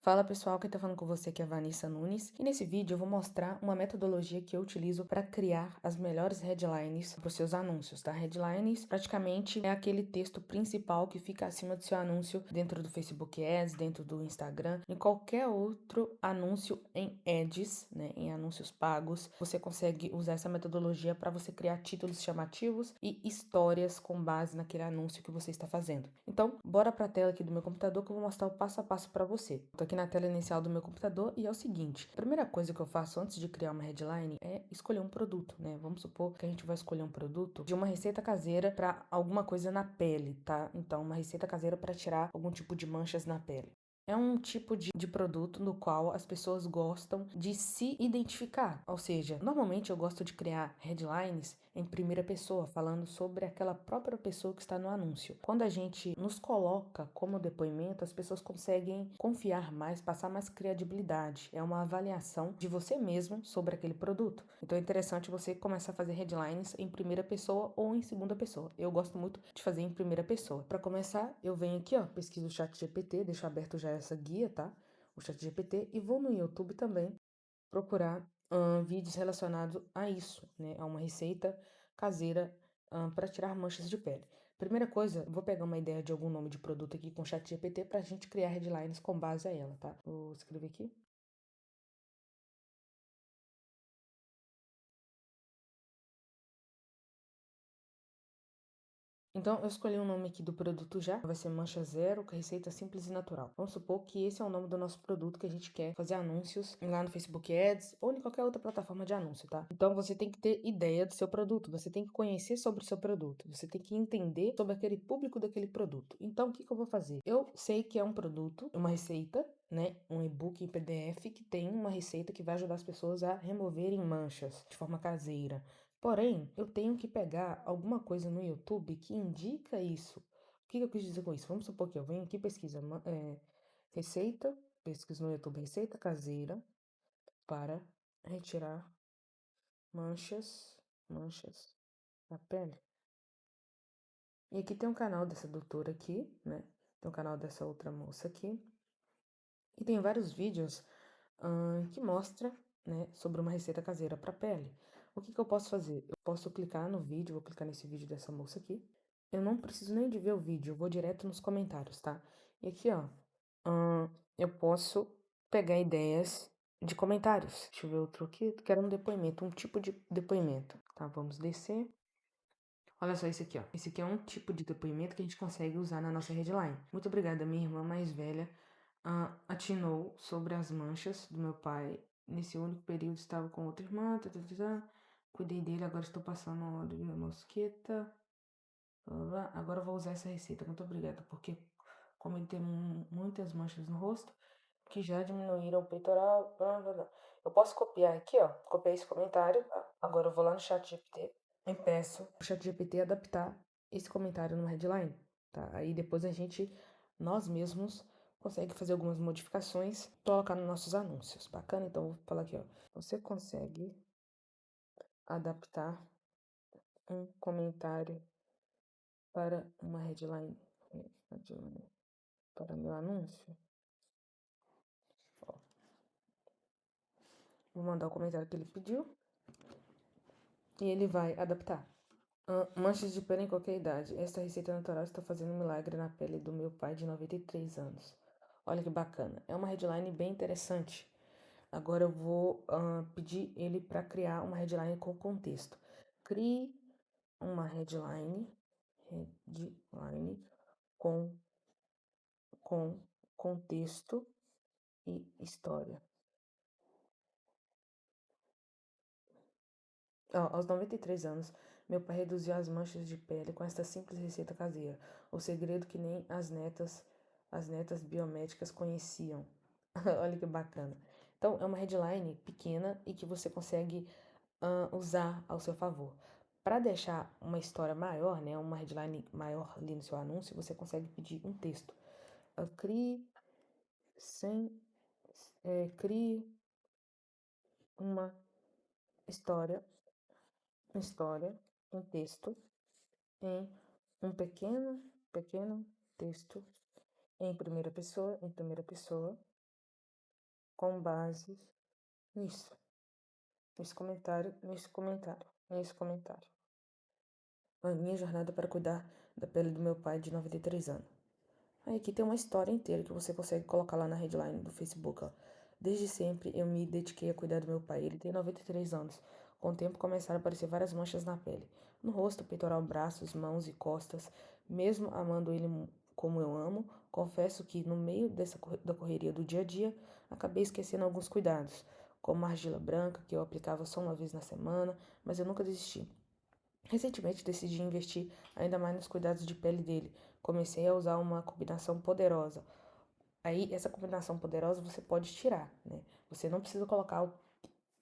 Fala pessoal, quem tá falando com você aqui é a Vanessa Nunes e nesse vídeo eu vou mostrar uma metodologia que eu utilizo para criar as melhores headlines para os seus anúncios, tá? Headlines praticamente é aquele texto principal que fica acima do seu anúncio dentro do Facebook Ads, dentro do Instagram, em qualquer outro anúncio em ads, né, em anúncios pagos. Você consegue usar essa metodologia para você criar títulos chamativos e histórias com base naquele anúncio que você está fazendo. Então, bora para a tela aqui do meu computador que eu vou mostrar o passo a passo para você. Tô aqui na tela inicial do meu computador e é o seguinte: a primeira coisa que eu faço antes de criar uma headline é escolher um produto, né? Vamos supor que a gente vai escolher um produto de uma receita caseira para alguma coisa na pele, tá? Então, uma receita caseira para tirar algum tipo de manchas na pele. É um tipo de produto no qual as pessoas gostam de se identificar. Ou seja, normalmente eu gosto de criar headlines em primeira pessoa, falando sobre aquela própria pessoa que está no anúncio. Quando a gente nos coloca como depoimento, as pessoas conseguem confiar mais, passar mais credibilidade. É uma avaliação de você mesmo sobre aquele produto. Então é interessante você começar a fazer headlines em primeira pessoa ou em segunda pessoa. Eu gosto muito de fazer em primeira pessoa. Para começar, eu venho aqui, ó, pesquiso o ChatGPT, deixo aberto já essa guia, tá? O ChatGPT, e vou no YouTube também procurar vídeos relacionados a isso, né? A uma receita caseira para tirar manchas de pele. Primeira coisa, vou pegar uma ideia de algum nome de produto aqui com o ChatGPT para a gente criar headlines com base a ela, tá? Vou escrever aqui. Então, eu escolhi o nome aqui do produto já, vai ser Mancha Zero, com receita simples e natural. Vamos supor que esse é o nome do nosso produto que a gente quer fazer anúncios lá no Facebook Ads ou em qualquer outra plataforma de anúncio, tá? Então, você tem que ter ideia do seu produto, você tem que conhecer sobre o seu produto, você tem que entender sobre aquele público daquele produto. Então, o que que eu vou fazer? Eu sei que é um produto, uma receita, né, um e-book em PDF que tem uma receita que vai ajudar as pessoas a removerem manchas de forma caseira. Porém, eu tenho que pegar alguma coisa no YouTube que indica isso. O que eu quis dizer com isso? Vamos supor que eu venho aqui pesquisa receita, pesquiso no YouTube receita caseira para retirar manchas na pele. E aqui tem um canal dessa doutora aqui, né? Tem um canal dessa outra moça aqui. E tem vários vídeos que mostra, né, sobre uma receita caseira para pele. O que que eu posso fazer? Eu posso clicar no vídeo, vou clicar nesse vídeo dessa moça aqui. Eu não preciso nem de ver o vídeo, eu vou direto nos comentários, tá? E aqui, ó, eu posso pegar ideias de comentários. Deixa eu ver outro aqui. Quero um depoimento, um tipo de depoimento. Tá, vamos descer. Olha só esse aqui, ó. Esse aqui é um tipo de depoimento que a gente consegue usar na nossa headline. Muito obrigada, minha irmã mais velha atinou sobre as manchas do meu pai. Nesse único período estava com outra irmã. Cuidei dele, agora estou passando óleo na mosqueta. Agora eu vou usar essa receita. Muito obrigada, porque como ele tem muitas manchas no rosto, que já diminuíram o peitoral. Eu posso copiar aqui, ó. Copiar esse comentário. Tá? Agora eu vou lá no chat GPT e peço o chat GPT adaptar esse comentário no headline. Tá? Aí depois nós mesmos, consegue fazer algumas modificações, colocar nos nossos anúncios. Bacana? Então vou falar aqui, ó. Você consegue adaptar um comentário para uma headline para meu anúncio? Ó, vou mandar o comentário que ele pediu e ele vai adaptar. Manchas de pele em qualquer idade. Esta receita natural está fazendo um milagre na pele do meu pai de 93 anos. Olha que bacana. É uma headline bem interessante. Agora eu vou pedir ele para criar uma headline com contexto. Crie uma headline com contexto e história. Aos 93 anos, meu pai reduziu as manchas de pele com esta simples receita caseira. O segredo que nem as netas biomédicas conheciam. Olha que bacana. Então, é uma headline pequena e que você consegue usar ao seu favor. Para deixar uma história maior, né, uma headline maior ali no seu anúncio, você consegue pedir um texto. Crie, sem, crie uma história, um texto em um pequeno texto em primeira pessoa, com base nisso, nesse comentário. A minha jornada para cuidar da pele do meu pai de 93 anos. Aí aqui tem uma história inteira que você consegue colocar lá na headline do Facebook, ó. Desde sempre eu me dediquei a cuidar do meu pai. Ele tem 93 anos. Com o tempo começaram a aparecer várias manchas na pele. No rosto, peitoral, braços, mãos e costas. Mesmo amando ele como eu amo, confesso que no meio da correria do dia a dia, acabei esquecendo alguns cuidados, como a argila branca, que eu aplicava só uma vez na semana, mas eu nunca desisti. Recentemente decidi investir ainda mais nos cuidados de pele dele. Comecei a usar uma combinação poderosa. Aí, essa combinação poderosa você pode tirar, né? Você não precisa colocar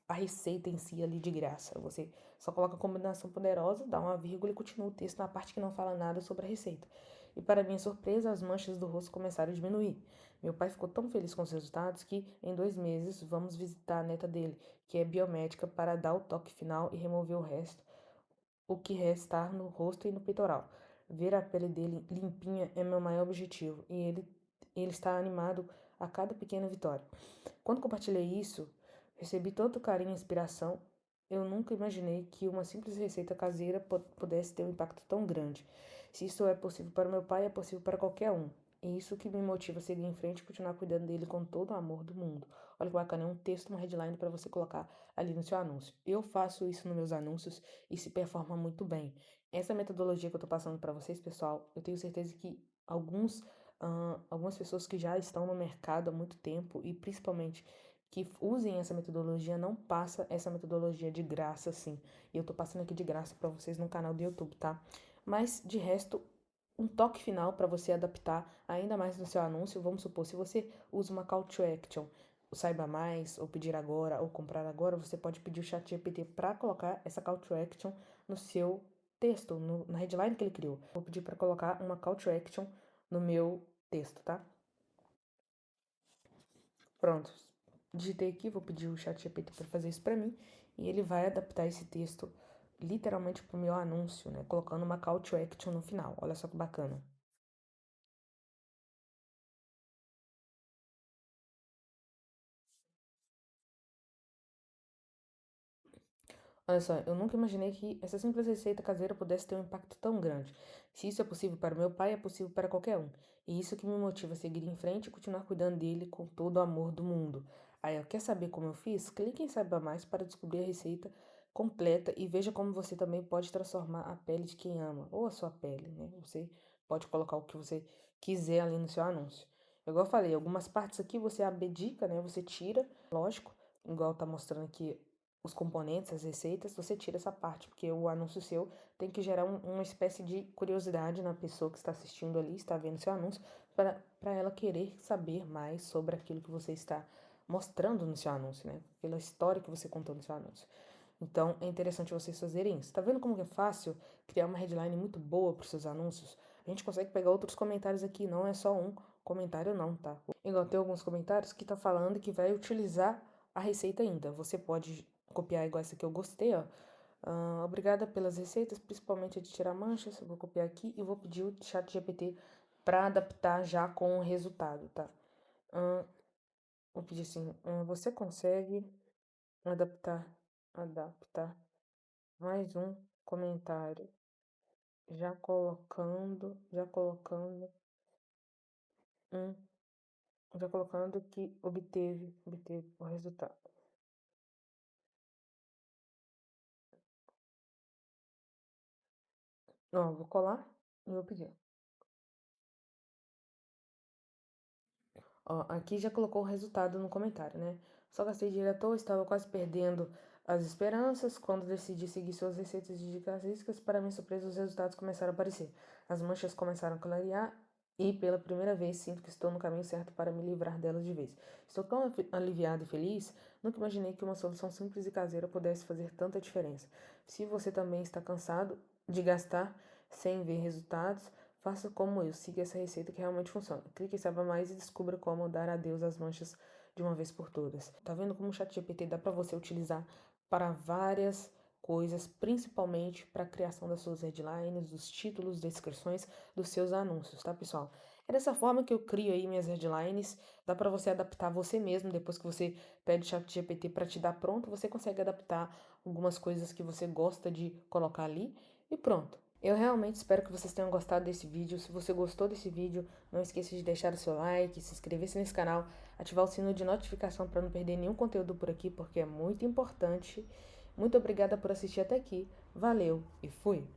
a receita em si ali de graça. Você só coloca a combinação poderosa, dá uma vírgula e continua o texto na parte que não fala nada sobre a receita. E para minha surpresa, as manchas do rosto começaram a diminuir. Meu pai ficou tão feliz com os resultados que, em 2 meses, vamos visitar a neta dele, que é biomédica, para dar o toque final e remover o que restar no rosto e no peitoral. Ver a pele dele limpinha é meu maior objetivo e ele está animado a cada pequena vitória. Quando compartilhei isso, recebi tanto carinho e inspiração. Eu nunca imaginei que uma simples receita caseira pudesse ter um impacto tão grande. Se isso é possível para meu pai, é possível para qualquer um. E isso que me motiva a seguir em frente e continuar cuidando dele com todo o amor do mundo. Olha que bacana, é um texto, uma headline para você colocar ali no seu anúncio. Eu faço isso nos meus anúncios e se performa muito bem. Essa metodologia que eu estou passando para vocês, pessoal, eu tenho certeza que algumas pessoas que já estão no mercado há muito tempo e principalmente que usem essa metodologia não passa essa metodologia de graça assim. E eu tô passando aqui de graça para vocês no canal do YouTube, tá? Mas de resto, um toque final para você adaptar ainda mais no seu anúncio. Vamos supor, se você usa uma call to action, o saiba mais, ou pedir agora, ou comprar agora, você pode pedir o ChatGPT para colocar essa call to action no seu texto, na headline que ele criou. Vou pedir para colocar uma call to action no meu texto, tá? Pronto. Digitei aqui, vou pedir o ChatGPT para fazer isso para mim e ele vai adaptar esse texto literalmente pro meu anúncio, né? Colocando uma call to action no final. Olha só que bacana. Olha só, eu nunca imaginei que essa simples receita caseira pudesse ter um impacto tão grande. Se isso é possível para o meu pai, é possível para qualquer um. E isso que me motiva a seguir em frente e continuar cuidando dele com todo o amor do mundo. Aí, ó, quer saber como eu fiz? Clique em Saiba Mais para descobrir a receita completa e veja como você também pode transformar a pele de quem ama, ou a sua pele, né? Você pode colocar o que você quiser ali no seu anúncio. Igual eu falei, algumas partes aqui você abdica, né? Você tira, lógico, igual tá mostrando aqui os componentes, as receitas, você tira essa parte, porque o anúncio seu tem que gerar uma espécie de curiosidade na pessoa que está assistindo ali, está vendo seu anúncio, para ela querer saber mais sobre aquilo que você está mostrando no seu anúncio, né? Pela história que você contou no seu anúncio. Então, é interessante vocês fazerem isso. Tá vendo como é fácil criar uma headline muito boa para os seus anúncios? A gente consegue pegar outros comentários aqui, não é só um comentário não, tá? Igual tem alguns comentários que tá falando que vai utilizar a receita ainda. Você pode copiar igual essa que eu gostei, ó. Obrigada pelas receitas, principalmente a de tirar manchas. Eu vou copiar aqui e vou pedir o chat GPT para adaptar já com o resultado, tá? Vou pedir assim, você consegue adaptar, adaptar mais um comentário, um, já colocando que obteve o resultado. Ó, vou colar e vou pedir. Ó, aqui já colocou o resultado no comentário, né? Só gastei dinheiro à toa, estava quase perdendo as esperanças. Quando decidi seguir suas receitas de dicas riscas, para minha surpresa, os resultados começaram a aparecer. As manchas começaram a clarear e, pela primeira vez, sinto que estou no caminho certo para me livrar delas de vez. Estou tão aliviado e feliz, nunca imaginei que uma solução simples e caseira pudesse fazer tanta diferença. Se você também está cansado de gastar sem ver resultados, faça como eu, siga essa receita que realmente funciona. Clique em Saiba Mais e descubra como dar adeus às manchas de uma vez por todas. Tá vendo como o ChatGPT dá para você utilizar para várias coisas, principalmente para a criação das suas headlines, dos títulos, descrições dos seus anúncios, tá, pessoal? É dessa forma que eu crio aí minhas headlines. Dá para você adaptar você mesmo, depois que você pede o ChatGPT para te dar pronto, você consegue adaptar algumas coisas que você gosta de colocar ali e pronto. Eu realmente espero que vocês tenham gostado desse vídeo. Se você gostou desse vídeo, não esqueça de deixar o seu like, se inscrever nesse canal, ativar o sino de notificação para não perder nenhum conteúdo por aqui, porque é muito importante. Muito obrigada por assistir até aqui. Valeu e fui!